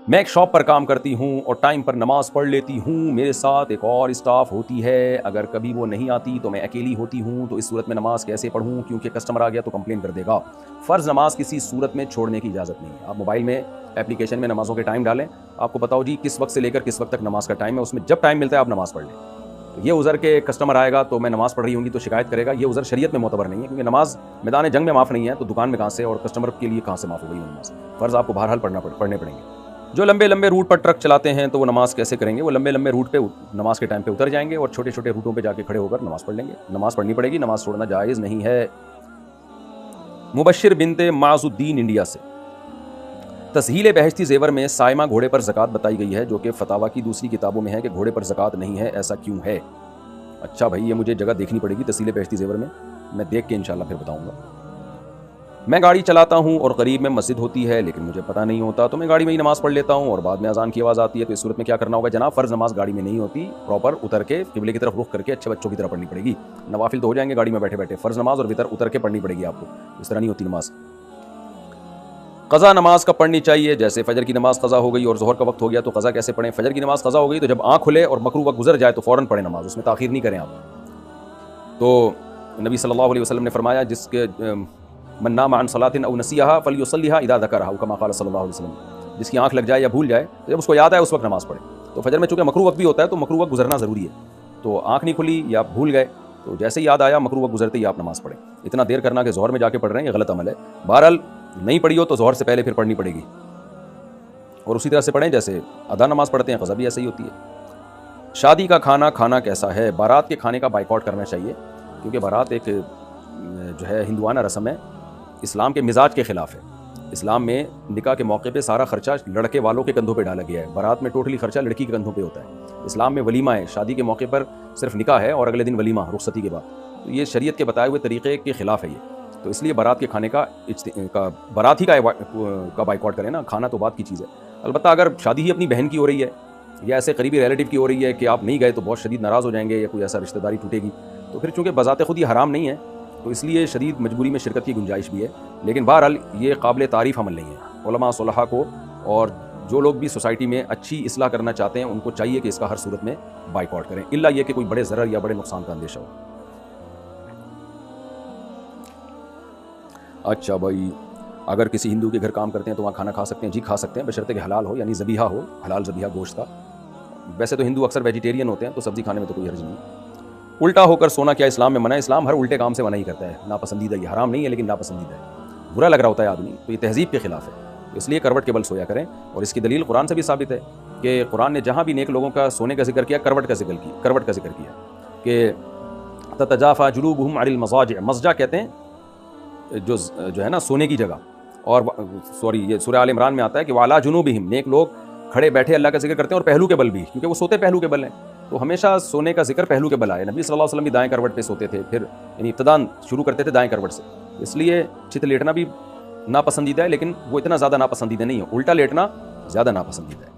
میں ایک شاپ پر کام کرتی ہوں اور ٹائم پر نماز پڑھ لیتی ہوں، میرے ساتھ ایک اور اسٹاف ہوتی ہے، اگر کبھی وہ نہیں آتی تو میں اکیلی ہوتی ہوں، تو اس صورت میں نماز کیسے پڑھوں کیونکہ کسٹمر آ گیا تو کمپلین کر دے گا۔ فرض نماز کسی صورت میں چھوڑنے کی اجازت نہیں ہے۔ آپ موبائل میں اپلیکیشن میں نمازوں کے ٹائم ڈالیں، آپ کو بتاؤ جی کس وقت سے لے کر کس وقت تک نماز کا ٹائم ہے، اس میں جب ٹائم ملتا ہے آپ نماز پڑھ لیں۔ یہ عذر کہ کسٹمر آئے گا تو میں نماز پڑھ رہی ہوں گی تو شکایت کرے گا، یہ عذر شریعت میں معتبر نہیں ہے، کیونکہ نماز میدان جنگ میں معاف نہیں ہے تو دکان میں کہاں سے اور کسٹمر کے لیے کہاں سے معاف ہو گئی نماز؟ فرض آپ کو بہرحال پڑھنے پڑیں گے۔ جو لمبے لمبے روٹ پر ٹرک چلاتے ہیں تو وہ نماز کیسے کریں گے؟ وہ لمبے لمبے روٹ پہ نماز کے ٹائم پہ اتر جائیں گے اور چھوٹے چھوٹے روٹوں پہ جا کے کھڑے ہو کر نماز پڑھ لیں گے۔ نماز پڑھنی پڑے گی، نماز چھوڑنا جائز نہیں ہے۔ مبشر بنت معاذ الدین انڈیا سے، تسہیل بہشتی زیور میں سائمہ گھوڑے پر زکوٰۃ بتائی گئی ہے جو کہ فتاوی کی دوسری کتابوں میں ہے کہ گھوڑے پر زکوٰۃ نہیں ہے، ایسا کیوں ہے؟ اچھا بھائی، یہ مجھے جگہ دیکھنی پڑے گی تسہیل بہشتی زیور میں دیکھ کے انشاءاللہ پھر بتاؤں گا۔ میں گاڑی چلاتا ہوں اور قریب میں مسجد ہوتی ہے لیکن مجھے پتہ نہیں ہوتا تو میں گاڑی میں ہی نماز پڑھ لیتا ہوں اور بعد میں اذان کی آواز آتی ہے، تو اس صورت میں کیا کرنا ہوگا؟ جناب فرض نماز گاڑی میں نہیں ہوتی، پراپر اتر کے قبلے کی طرف رخ کر کے اچھے بچوں کی طرح پڑھنی پڑے گی۔ نوافل تو ہو جائیں گے گاڑی میں بیٹھے بیٹھے، فرض نماز اور وتر اتر کے پڑھنی پڑے گی آپ کو، اس طرح نہیں ہوتی نماز۔ قضا نماز کب پڑھنی چاہیے؟ جیسے فجر کی نماز قضا ہو گئی اور ظہر کا وقت ہو گیا تو قضا کیسے پڑھیں؟ فجر کی نماز قضا ہو گئی تو جب آنکھ کھلے اور مکروہ وقت گزر جائے تو فوراً پڑھیں نماز، اس میں تاخیر نہیں کریں آپ۔ تو نبی صلی اللہ علیہ وسلم نے فرمایا جس کے من نام عن صلاۃ او نسیھا فلیصلیھا اذا ذکرھا، کما قال صلی اللہ علیہ وسلم، جس کی آنکھ لگ جائے یا بھول جائے تو جب اس کو یاد آئے اس وقت نماز پڑھے۔ تو فجر میں چونکہ مکروہ وقت بھی ہوتا ہے تو مکروہ وقت گزرنا ضروری ہے، تو آنکھ نہیں کھلی یا بھول گئے تو جیسے ہی یاد آیا مکروہ وقت گزرتے ہی آپ نماز پڑھیں۔ اتنا دیر کرنا کہ ظہر میں جا کے پڑھ رہے ہیں یہ غلط عمل ہے۔ بہرحال نہیں پڑھی ہو تو ظہر سے پہلے پھر پڑھنی پڑے گی، اور اسی طرح سے پڑھیں جیسے ادا نماز پڑھتے ہیں، قضا بھی ایسے ہی ہوتی ہے۔ شادی کا کھانا کیسا ہے؟ بارات کے کھانے کا بائیکاٹ کرنا چاہیے، کیونکہ بارات ایک جو ہے ہندوانہ رسم ہے، اسلام کے مزاج کے خلاف ہے۔ اسلام میں نکاح کے موقع پہ سارا خرچہ لڑکے والوں کے کندھوں پہ ڈالا گیا ہے، بارات میں ٹوٹلی خرچہ لڑکی کے کندھوں پہ ہوتا ہے۔ اسلام میں ولیمہ ہے، شادی کے موقع پر صرف نکاح ہے اور اگلے دن ولیمہ رخصتی کے بعد، تو یہ شریعت کے بتائے ہوئے طریقے کے خلاف ہے یہ، تو اس لیے بارات کے کھانے بارات ہی کا بائیکاٹ کریں نا، کھانا تو بات کی چیز ہے۔ البتہ اگر شادی ہی اپنی بہن کی ہو رہی ہے یا ایسے قریبی ریلیٹیو کی ہو رہی ہے کہ آپ نہیں گئے تو بہت شدید ناراض ہو جائیں گے یا کوئی ایسا رشتہ داری ٹوٹے گی، تو پھر چونکہ بذات خود یہ حرام نہیں ہے تو اس لیے شدید مجبوری میں شرکت کی گنجائش بھی ہے، لیکن بہرحال یہ قابل تعریف عمل نہیں ہے۔ علماء صلحاء کو اور جو لوگ بھی سوسائٹی میں اچھی اصلاح کرنا چاہتے ہیں ان کو چاہیے کہ اس کا ہر صورت میں بائیکاٹ کریں، الا یہ کہ کوئی بڑے ضرر یا بڑے نقصان کا اندیشہ ہو۔ اچھا بھائی، اگر کسی ہندو کے گھر کام کرتے ہیں تو وہاں کھانا کھا سکتے ہیں؟ جی کھا سکتے ہیں، بشرطے کہ حلال ہو، یعنی ذبیحہ ہو، حلال ذبیحہ گوشت کا۔ ویسے تو ہندو اکثر ویجیٹیرین ہوتے ہیں تو سبزی کھانے میں تو کوئی حرج نہیں۔ الٹا ہو کر سونا کیا اسلام میں منع ہے؟ اسلام ہر الٹے کام سے منع ہی کرتا ہے، ناپسندیدہ، یہ حرام نہیں ہے لیکن ناپسندیدہ ہے، برا لگ رہا ہوتا ہے آدمی، تو یہ تہذیب کے خلاف ہے، تو اس لیے کروٹ کے بل سویا کریں، اور اس کی دلیل قرآن سے بھی ثابت ہے کہ قرآن نے جہاں بھی نیک لوگوں کا سونے کا ذکر کیا کروٹ کا ذکر کیا کہ تتجافى جنوبهم عن المضاجع، مضجع کہتے ہیں جو ہے نا سونے کی جگہ، اور یہ سورہ آل عمران میں آتا ہے کہ وعلی جنوبہم، نیک لوگ کھڑے بیٹھے اللہ کا ذکر کرتے ہیں اور پہلو کے بل بھی، کیونکہ وہ سوتے پہلو کے بل ہیں، تو ہمیشہ سونے کا ذکر پہلو کے بل آئے۔ نبی صلی اللہ علیہ وسلم بھی دائیں کروٹ پہ سوتے تھے، پھر یعنی ابتداً شروع کرتے تھے دائیں کروٹ سے، اس لیے چت لیٹنا بھی ناپسندیدہ ہے لیکن وہ اتنا زیادہ ناپسندیدہ نہیں ہے، الٹا لیٹنا زیادہ ناپسندیدہ ہے۔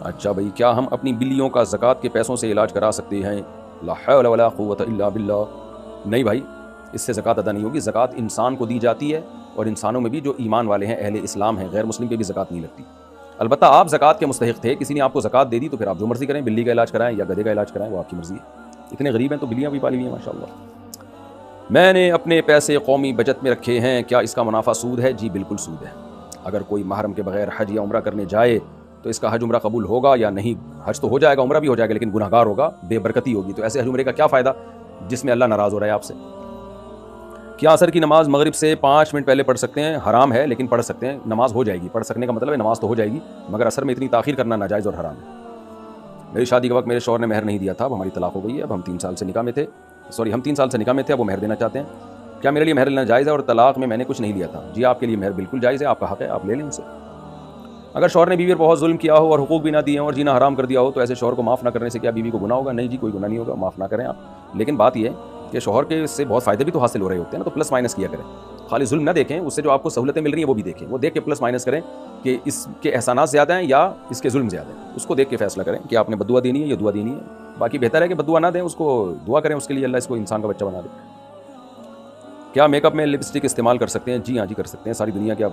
اچھا بھائی، کیا ہم اپنی بلیوں کا زکوٰۃ کے پیسوں سے علاج کرا سکتے ہیں؟ لا حول ولا قوت الا باللہ۔ نہیں بھائی، اس سے زکوٰۃ ادا نہیں ہوگی، زکوٰۃ انسان کو دی جاتی ہے، اور انسانوں میں بھی جو ایمان والے ہیں، اہل اسلام ہیں، غیر مسلم پہ بھی زکوٰۃ نہیں لگتی۔ البتہ آپ زکوٰۃ کے مستحق تھے، کسی نے آپ کو زکوٰۃ دے دی تو پھر آپ جو مرضی کریں، بلی کا علاج کرائیں یا گدھے کا علاج کرائیں، وہ آپ کی مرضی ہے۔ اتنے غریب ہیں تو بلیاں بھی پالی ہوئی ہیں ماشاءاللہ۔ میں نے اپنے پیسے قومی بچت میں رکھے ہیں، کیا اس کا منافع سود ہے؟ جی بالکل سود ہے۔ اگر کوئی محرم کے بغیر حج یا عمرہ کرنے جائے تو اس کا حج عمرہ قبول ہوگا یا نہیں؟ حج تو ہو جائے گا، عمرہ بھی ہو جائے گا، لیکن گناہ گار ہوگا، بے برکتی ہوگی، تو ایسے حج عمرے کا کیا فائدہ جس میں اللہ ناراض ہو رہا ہے آپ سے؟ کیا عصر کی نماز مغرب سے 5 منٹ پہلے پڑھ سکتے ہیں؟ حرام ہے لیکن پڑھ سکتے ہیں، نماز ہو جائے گی، پڑھ سکنے کا مطلب ہے نماز تو ہو جائے گی، مگر عصر میں اتنی تاخیر کرنا ناجائز اور حرام ہے۔ میری شادی کے وقت میرے شوہر نے مہر نہیں دیا تھا، اب ہماری طلاق ہو گئی ہے، اب ہم 3 سال سے نکاح میں تھے، اب وہ مہر دینا چاہتے ہیں، کیا میرے لیے مہر لینا جائز ہے؟ اور طلاق میں نے کچھ نہیں لیا تھا۔ جی آپ کے لیے مہر بالکل جائز ہے، آپ کا حق ہے، آپ لے لیں ان سے۔ اگر شوہر نے بیوی پر بہت ظلم کیا ہو اور حقوق بھی نہ دیے ہوں اور جینا حرام کر دیا ہو تو ایسے شوہر کو معاف نہ کرنے سے کیا بیوی کو گناہ ہوگا؟ نہیں جی، کوئی گناہ نہیں ہوگا، معاف نہ کریں آپ، لیکن بات یہ ہے کہ شوہر کے سے بہت فائدے بھی تو حاصل ہو رہے ہوتے ہیں نا، تو پلس مائنس کیا کریں، خالی ظلم نہ دیکھیں، اس سے جو آپ کو سہولتیں مل رہی ہیں وہ بھی دیکھیں، وہ دیکھ کے پلس مائنس کریں کہ اس کے احسانات زیادہ ہیں یا اس کے ظلم زیادہ ہیں، اس کو دیکھ کے فیصلہ کریں کہ آپ نے بددعا دینی ہے یا دعا دینی ہے۔ باقی بہتر ہے کہ بددعا نہ دیں، اس کو دعا کریں اس کے لیے، اللہ اس کو انسان کا بچہ بنا دے۔ کیا میک اپ میں لپسٹک استعمال کر سکتے ہیں؟ جی ہاں جی کر سکتے ہیں، ساری دنیا کے آپ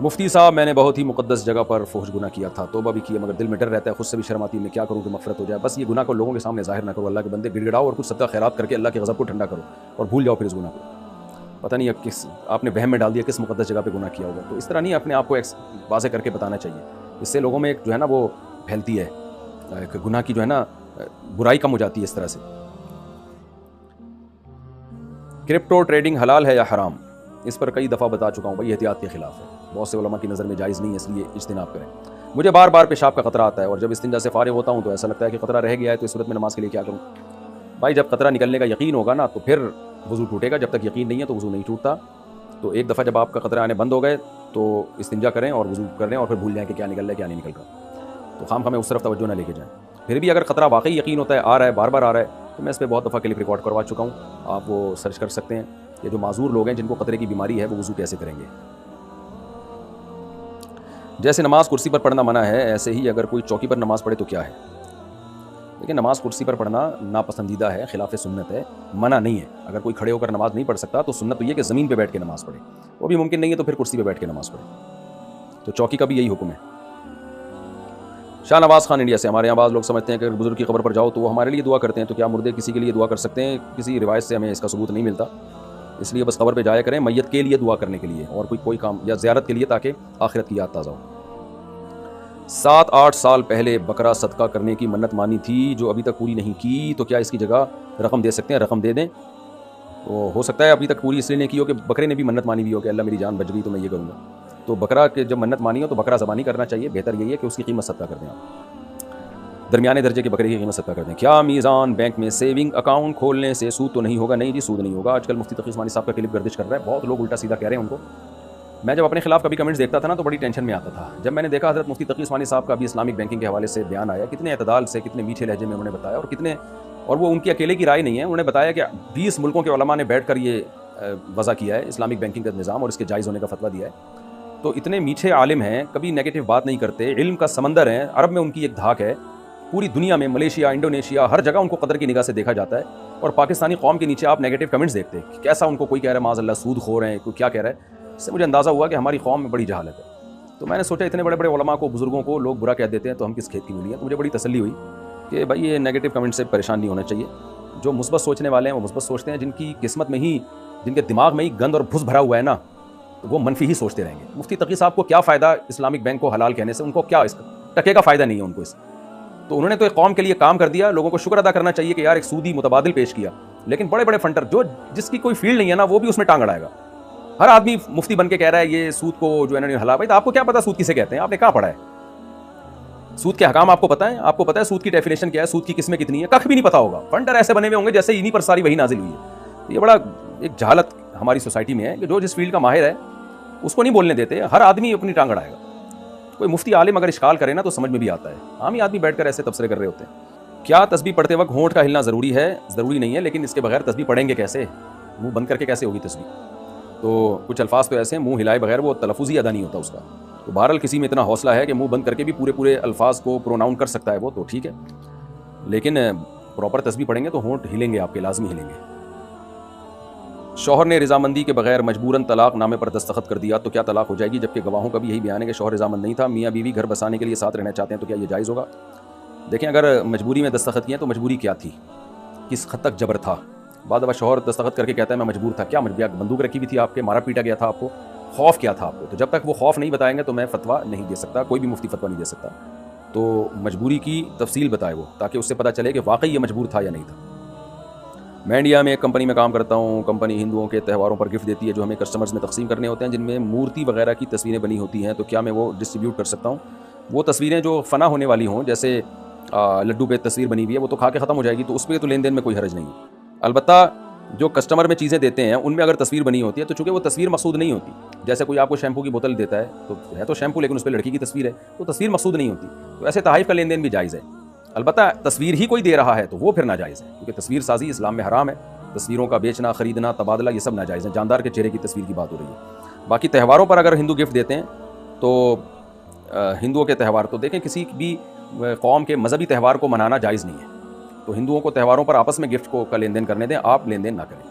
مفتی صاحب میں نے بہت ہی مقدس جگہ پر فحش گناہ کیا تھا، توبہ بھی کیا، مگر دل میں ڈر رہتا ہے، خود سے بھی شرم آتی ہے، میں کیا کروں کہ مغفرت ہو جائے؟ بس یہ گناہ کو لوگوں کے سامنے ظاہر نہ کرو، اللہ کے بندے گڑ گڑاؤ اور کچھ صدقہ خیرات کر کے اللہ کے غضب کو ٹھنڈا کرو اور بھول جاؤ پھر اس گناہ کو۔ پتہ نہیں اب کس آپ نے وہم میں ڈال دیا کس مقدس جگہ پہ گناہ کیا ہوگا، تو اس طرح نہیں اپنے آپ کو واضح کر کے بتانا چاہیے، اس سے لوگوں میں ایک جو ہے نا وہ پھیلتی ہے، ایک گناہ کی جو ہے نا برائی کم ہو جاتی ہے اس طرح سے۔ کرپٹو ٹریڈنگ حلال ہے یا حرام؟ اس پر کئی دفعہ بتا چکا ہوں بھائی، احتیاط کے خلاف ہے، بہت سے علماء کی نظر میں جائز نہیں ہے، اس لیے اجتناب کریں۔ مجھے بار بار پیشاب کا قطرہ آتا ہے اور جب استنجا سے فارغ ہوتا ہوں تو ایسا لگتا ہے کہ قطرہ رہ گیا ہے، تو اس صورت میں نماز کے لیے کیا کروں؟ بھائی جب قطرہ نکلنے کا یقین ہوگا نا تو پھر وضو ٹوٹے گا، جب تک یقین نہیں ہے تو وضو نہیں ٹوٹتا۔ تو ایک دفعہ جب آپ کا قطرہ آنے بند ہو گئے تو استنجا کریں اور وضو کریں اور پھر بھول جائیں کہ کیا نکل رہا ہے کیا نہیں نکل رہا، تو خام خامے اس طرف توجہ نہ لے کے جائیں۔ پھر بھی اگر قطرہ واقعی یقین ہوتا ہے آ رہا ہے، بار بار آ رہا ہے، تو میں اس پہ بہت دفعہ کلپ ریکارڈ کروا چکا ہوں، آپ وہ سرچ کر سکتے ہیں کہ جو معذور لوگ ہیں جن کو قطرے کی بیماری ہے وہ وضو کیسے کریں گے۔ جیسے نماز کرسی پر پڑھنا منع ہے، ایسے ہی اگر کوئی چوکی پر نماز پڑھے تو کیا ہے؟ لیکن نماز کرسی پر پڑھنا ناپسندیدہ ہے، خلاف سنت ہے، منع نہیں ہے۔ اگر کوئی کھڑے ہو کر نماز نہیں پڑھ سکتا تو سنت تو یہ کہ زمین پہ بیٹھ کے نماز پڑھے، وہ بھی ممکن نہیں ہے تو پھر کرسی پہ بیٹھ کے نماز پڑھے، تو چوکی کا بھی یہی حکم ہے۔ شاہ نواز خان انڈیا سے، ہمارے یہاں بعض لوگ سمجھتے ہیں کہ اگر بزرگ کی قبر پر جاؤ تو وہ ہمارے لیے دعا کرتے ہیں، تو کیا مردے کسی کے لیے دعا کر سکتے ہیں؟ کسی روایت سے ہمیں اس کا ثبوت نہیں ملتا، اس لیے بس قبر پہ جایا کریں میت کے لیے دعا کرنے کے لیے، اور کوئی کام یا زیارت کے لیے تاکہ آخرت کی یاد تازہ ہو۔ 7-8 سال پہلے بکرا صدقہ کرنے کی منت مانی تھی جو ابھی تک پوری نہیں کی، تو کیا اس کی جگہ رقم دے سکتے ہیں؟ رقم دے دیں، تو ہو سکتا ہے ابھی تک پوری اس لیے نہیں کی ہو کہ بکرے نے بھی منت مانی بھی ہو کہ اللہ میری جان بچ گئی تو میں یہ کروں گا، تو بکرا کے جب منت مانی ہو تو بکرا زبانی کرنا چاہیے، بہتر یہی ہے کہ اس کی قیمت صدقہ کر دیں آپ، درمیانے درجے کے بکرے کی قیمت صدقہ کر دیں۔ کیا میزان بینک میں سیونگ اکاؤنٹ کھولنے سے سود تو نہیں ہوگا؟ نہیں جی، سود نہیں ہوگا۔ آج کل مفتی تقی عثمانی صاحب کا کلپ گردش کر رہا ہے، بہت لوگ الٹا سیدھا کہہ رہے ہیں ان کو۔ میں جب اپنے خلاف کبھی کمنٹس دیکھتا تھا نا تو بڑی ٹینشن میں آتا تھا، جب میں نے دیکھا حضرت مفتی تقی عثمانی صاحب کا بھی اسلامک بینکنگ کے حوالے سے بیان آیا، کتنے اعتدال سے، کتنے میٹھے لہجے میں انہوں نے بتایا، اور وہ ان کی اکیلے کی رائے نہیں ہے، انہوں نے بتایا کہ 20 ملکوں کے علماء نے بیٹھ کر یہ وضع کیا ہے اسلامک بینکنگ کا نظام اور اس کے جائز ہونے کا فتویٰ دیا ہے، تو اتنے میٹھے عالم ہیں، کبھی نیگیٹو بات نہیں کرتے، علم کا سمندر ہے، عرب میں ان کی ایک دھاک ہے، پوری دنیا میں ملیشیا، انڈونیشیا، ہر جگہ ان کو قدر کی نگاہ سے دیکھا جاتا ہے، اور پاکستانی قوم کے نیچے آپ نیگیٹو کمنٹس دیکھتے ہیں کہ کیسا ان کو کوئی کہہ رہا ہے معاذ اللہ سود خور ہیں، کوئی کیا کہہ رہا ہے، اس سے مجھے اندازہ ہوا کہ ہماری قوم میں بڑی جہالت ہے۔ تو میں نے سوچا اتنے بڑے بڑے علماء کو، بزرگوں کو لوگ برا کہہ دیتے ہیں تو ہم کس کھیت کی مولی ہیں، تو مجھے بڑی تسلی ہوئی کہ بھائی یہ نیگیٹو کمنٹ سے پریشان نہیں ہونا چاہیے، جو مثبت سوچنے والے ہیں وہ مثبت سوچتے ہیں، جن کی قسمت میں ہی، جن کے دماغ میں ہی گند اور بھس بھرا ہوا ہے نا، تو وہ منفی ہی سوچتے رہیں گے۔ مفتی تقی صاحب کو کیا فائدہ اسلامک بینک کو حلال کہنے سے، ان کو کیا اس کا ٹکے کا فائدہ نہیں ہے ان کو اس، تو انہوں نے تو ایک قوم کے لیے کام کر دیا، لوگوں کو شکر ادا کرنا چاہیے کہ یار ایک سودی متبادل پیش کیا، لیکن بڑے بڑے فنٹر جو جس کی کوئی فیلڈ نہیں ہے نا وہ بھی اس میں ٹانگ اڑائے گا، ہر آدمی مفتی بن کے کہہ رہا ہے یہ سود کو جو انہوں نے حلال، بھائی تو آپ کو کیا پتا سود کسے کہتے ہیں؟ آپ نے کہاں پڑھا ہے؟ سود کے حکام آپ کو پتہ ہے؟ آپ کو پتہ ہے سود کی ڈیفینیشن کیا ہے؟ سود کی قسمیں کتنی ہیں؟ کخ بھی نہیں پتا ہوگا، فنڈر ایسے بنے ہوئے ہوں گے جیسے انہی پر ساری وہی نازل ہوئی ہے۔ یہ بڑا ایک جہالت ہماری سوسائٹی میں ہے کہ جو جس فیلڈ کا ماہر ہے اس کو نہیں بولنے دیتے، ہر آدمی اپنی ٹانگ اڑائے گا۔ کوئی مفتی عالم اگر اشکال کرے نا تو سمجھ میں بھی آتا ہے، عام ہی آدمی بیٹھ کر ایسے تبصرے کر رہے ہوتے ہیں۔ کیا تسبیح پڑھتے وقت ہونٹ کا ہلنا ضروری ہے؟ ضروری نہیں ہے، لیکن اس کے بغیر تسبیح پڑھیں گے کیسے؟ منہ بند کر کے کیسے ہوگی تسبیح؟ تو کچھ الفاظ تو ایسے ہیں منہ ہلائے بغیر وہ تلفظ ہی ادا نہیں ہوتا اس کا، تو بہرحال کسی میں اتنا حوصلہ ہے کہ منہ بند کر کے بھی پورے الفاظ کو پروناؤن کر سکتا ہے وہ تو ٹھیک ہے، لیکن پراپر تسبیح پڑھیں گے تو ہونٹ ہلیں گے، آپ کے لازمی ہلیں گے۔ شوہر نے رضامندی کے بغیر مجبوراً طلاق نامے پر دستخط کر دیا تو کیا طلاق ہو جائے گی؟ جبکہ گواہوں کا بھی یہی بیان ہے کہ شوہر رضامند نہیں تھا، میاں بیوی گھر بسانے کے لیے ساتھ رہنا چاہتے ہیں، تو کیا یہ جائز ہوگا؟ دیکھیں اگر مجبوری میں دستخط کیے تو مجبوری کیا تھی، کس حد تک جبر تھا؟ بعد اب شوہر دستخط کر کے کہتا ہے میں مجبور تھا، کیا مجبور؟ بندوق رکھی بھی تھی آپ کے، مارا پیٹا گیا تھا آپ کو، خوف کیا تھا آپ کو؟ تو جب تک وہ خوف نہیں بتائیں گے تو میں فتویٰ نہیں دے سکتا، کوئی بھی مفتی فتویٰ نہیں دے سکتا، تو مجبوری کی تفصیل بتائے وہ، تاکہ اس سے پتہ چلے کہ واقعی یہ مجبور تھا یا نہیں تھا۔ میں انڈیا میں ایک کمپنی میں کام کرتا ہوں، کمپنی ہندوؤں کے تہواروں پر گفٹ دیتی ہے جو ہمیں کسٹمرز میں تقسیم کرنے ہوتے ہیں، جن میں مورتی وغیرہ کی تصویریں بنی ہوتی ہیں، تو کیا میں وہ ڈسٹریبیوٹ کر سکتا ہوں؟ وہ تصویریں جو فنا ہونے والی ہوں، جیسے لڈو پہ تصویر بنی ہوئی ہے وہ تو کھا کے ختم ہو جائے گی، تو اس پہ تو لین دین میں کوئی حرج نہیں ہے۔ البتہ جو کسٹمر میں چیزیں دیتے ہیں ان میں اگر تصویر بنی ہوتی ہے تو چونکہ وہ تصویر مقصود نہیں ہوتی، جیسے کوئی آپ کو شیمپو کی بوتل دیتا ہے تو ہے تو شیمپو لیکن اس پہ لڑکی کی تصویر ہے، تو تصویر مقصود نہیں ہوتی، تو ایسے تحائف کا لین دین بھی جائز ہے۔ البتہ تصویر ہی کوئی دے رہا ہے تو وہ پھر ناجائز ہے، کیونکہ تصویر سازی اسلام میں حرام ہے، تصویروں کا بیچنا، خریدنا، تبادلہ یہ سب ناجائز ہے، جاندار کے چہرے کی تصویر کی بات ہو رہی ہے۔ باقی تہواروں پر اگر ہندو گفٹ دیتے ہیں تو ہندوؤں کے تہوار تو دیکھیں کسی بھی قوم کے مذہبی تہوار کو منانا جائز نہیں ہے، تو ہندوؤں کو تہواروں پر آپس میں گفٹ کا لین دین کرنے دیں، آپ لین دین نہ کریں۔